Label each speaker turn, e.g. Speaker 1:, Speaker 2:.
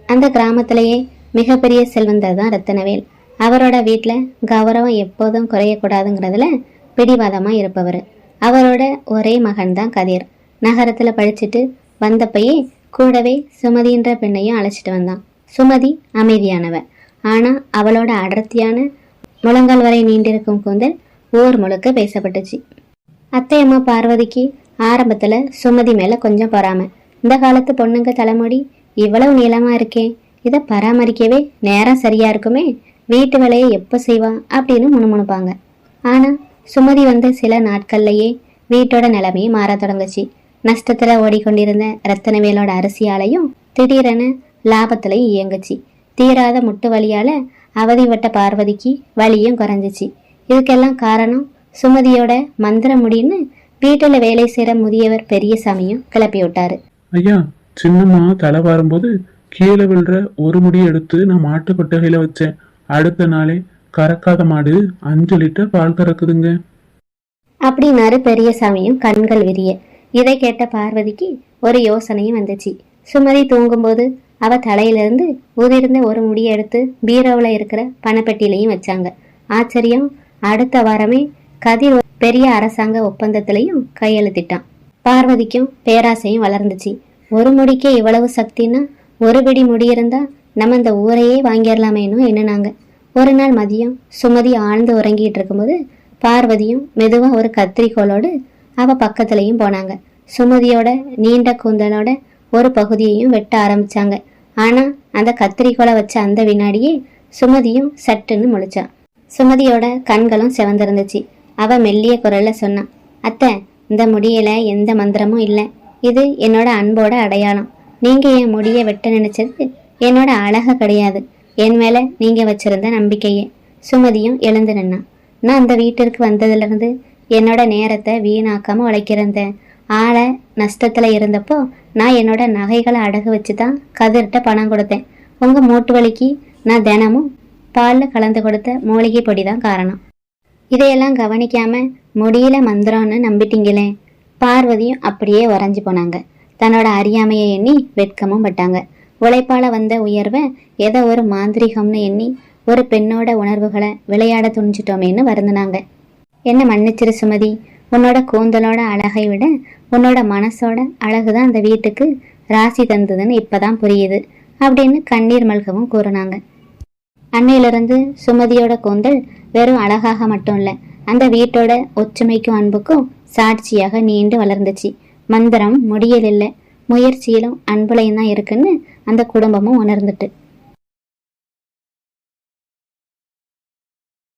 Speaker 1: அந்த கிராமத்திலேயே மிகப்பெரிய செல்வந்தர் தான் ரத்தினவேல். அவரோட வீட்டில் கௌரவம் எப்போதும் குறையக்கூடாதுங்கிறதுல பிடிவாதமாக இருப்பவர். அவரோட ஒரே மகன் தான் கதிர். நகரத்தில் படிச்சுட்டு வந்தப்பயே கூடவே சுமதின்ற பெண்ணையும் அழைச்சிட்டு வந்தான். சுமதி அமைதியானவ, ஆனால் அவளோட அடர்த்தியான முழங்கால் வரை நீண்டிருக்கும் கூந்தல் ஊர் முழுக்க பேசப்பட்டுச்சு. அத்தையம்மா பார்வதிக்கு ஆரம்பத்தில் சுமதி மேலே கொஞ்சம் பொறாமை. இந்த காலத்து பொண்ணுங்க தலைமுடி இவ்வளவு நீளமாக இருக்கே, இதை பராமரிக்கவே நேரம் சரியா இருக்குமே, வீட்டு வேலையை எப்போ செய்வா அப்படின்னு முணுமுணுப்பாங்க. ஆனால் சுமதி வந்த சில நாட்கள்லையே வீட்டோட நிலைமையை மாற தொடங்குச்சு. நஷ்டத்தில் ஓடிக்கொண்டிருந்த ரத்தினவேலோட அரிசி ஆலையும் திடீரென லாபத்திலையும் இயங்குச்சு. தீராத முட்டு வலியால் அவதிப்பட்ட பார்வதிக்கு வலியும் குறைஞ்சிச்சு. இதுக்கெல்லாம் காரணம் சுமதியோட மந்திர முடின்னு வீட்டில் வேலை செய்கிற முதியவர் பெரியசாமியும் கிளப்பி விட்டாரு.
Speaker 2: ஐயா, சின்னம்மா தலை வாரும்போது கீழே விழுற ஒரு முடி எடுத்து நான் மாட்டு கொட்டகையில வச்சேன். அடுத்த நாளே கறக்காத மாடு 5 லிட்டர் பால் கறக்குதுங்க
Speaker 1: அப்படின்னாரு பெரியசாமியும் கண்கள் விரிய. இதை கேட்ட பார்வதிக்கு ஒரு யோசனையும் வந்துச்சு. சுமதி தூங்கும்போது அவ தலையிலிருந்து உதிர்ந்த ஒரு முடியை எடுத்து பீரோவில் இருக்கிற பணப்பெட்டிலையும் வச்சாங்க. ஆச்சரியம், அடுத்த வாரமே கதிர் பெரிய அரசாங்க ஒப்பந்தத்திலையும் கையெழுத்திட்டான். பார்வதிக்கும் பேராசையும் வளர்ந்துச்சு. ஒரு முடிக்கே இவ்வளவு சக்தின்னா ஒரு பிடி முடி இருந்தா நம்ம இந்த ஊரையே வாங்கிடலாமேன்னு எண்ணினாங்க. ஒரு நாள் மதியம் சுமதி ஆழ்ந்து உறங்கிட்டு இருக்கும்போது பார்வதியும் மெதுவா ஒரு கத்திரிக்கோளோடு அவ பக்கத்துலையும் போனாங்க. சுமதியோட நீண்ட கூந்தலோட ஒரு பகுதியையும் வெட்ட ஆரம்பிச்சாங்க. ஆனா அந்த கத்திரிக்கோளை வச்ச அந்த வினாடியே சுமதியும் சட்டுன்னு முழிச்சான். சுமதியோட கண்களும் சிவந்திருந்துச்சு. அவ மெல்லிய குரல்ல சொன்னான், அத்தை, இந்த முடியல எந்த மந்திரமும் இல்லை. இது என்னோட அன்போட அடையாளம். நீங்க என் முடியை வெட்ட நினைச்சது என்னோட அழக கிடையாது, என் மேல நீங்க வச்சிருந்த நம்பிக்கையே. சுமதியும் எழுந்து நின்னான். நான் அந்த வீட்டிற்கு வந்ததுலேருந்து என்னோட நேரத்தை வீணாக்காம உழைக்கிறேன். ஆளை நஷ்டத்துல இருந்தப்போ நான் என்னோட நகைகளை அடகு வச்சு தான் கதிர்கிட்ட பணம் கொடுத்தேன். உங்க மூட்டு வலிக்கு நான் தினமும் பாலில் கலந்து கொடுத்த மூலிகை பொடி தான் காரணம். இதையெல்லாம் கவனிக்காம முடியல மந்திரம்னு நம்பிட்டீங்களே. பார்வதியும் அப்படியே உறைஞ்சி போனாங்க. தன்னோட அறியாமையை எண்ணி வெட்கமும் பட்டாங்க. உழைப்பால வந்த உயர்வை ஏதோ ஒரு மாந்திரிகம்னு எண்ணி ஒரு பெண்ணோட உணர்வுகளை விளையாட துணிச்சிட்டோமேன்னு வருந்தினாங்க. என்ன மன்னிச்சிரு சுமதி, உன்னோட கூந்தலோட அழகை விட உன்னோட மனசோட அழகுதான் அந்த வீட்டுக்கு ராசி தந்ததுன்னு இப்பதான் புரியுது அப்படின்னு கண்ணீர் மல்கவும் கூறினாங்க. அன்னையிலிருந்து சுமதியோட கூந்தல் வெறும் அழகாக மட்டும் இல்லை, அந்த வீட்டோட ஒற்றுமைக்கும் அன்புக்கும் சாட்சியாக நீண்டு வளர்ந்துச்சு. மந்திரம் முடியல் இல்லை, முயற்சியிலும் அன்புலையும் தான் இருக்குன்னு அந்த குடும்பமும் உணர்ந்துட்டு